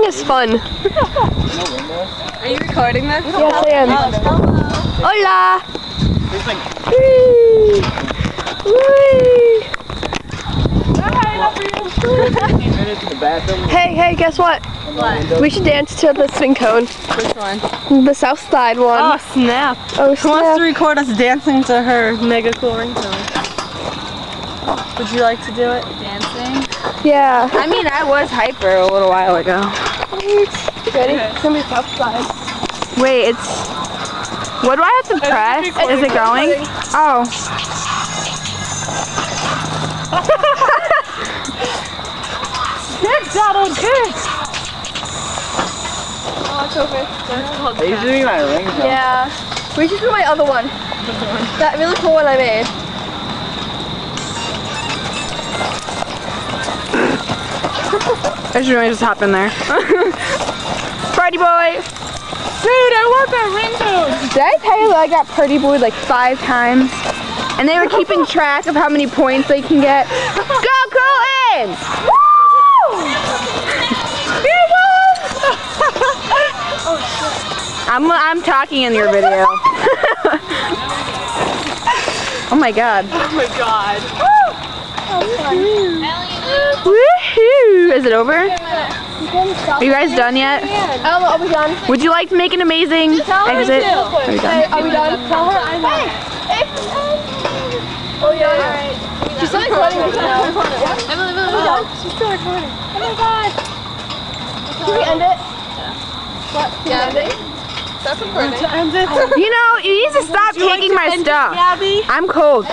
is fun. Are you recording this? Yes, I am. Hola! Hey, guess what? What? We should dance to the swing cone. Which one? The south side one. Oh, snap. Oh, Who wants snap. to record us dancing to her mega cool ringtone? Would you like to do it? Dancing? Yeah. I mean, I was hyper a little while ago. Ready? It's gonna be south side. Wait, it's... What do I have to press? Is it going? Oh. Good, Donald, good! Oh, it's over. Are you doing my ringtone? Yeah. We should do my other one. That really cool one I made. I should really just hop in there. Party boy! Dude, I want that ringtone! Did I tell you that I got Party Boy like 5 times? And they were keeping track of how many points they can get. Go Coltons! Woo! I'm talking in your video. Oh my god. Oh my god. Woohoo! Is it over? Are you guys done yet? Are we done? Would you like to make an amazing exit? Are you done? Hey, are we done? Tell her I'm done. Hey! Oh yeah, alright. She's still recording right now. Emily, are we done? She's still recording. Oh my god. Can we end it? What? Can we end it? Stop recording. You know, you need to stop taking my stuff. I'm cold.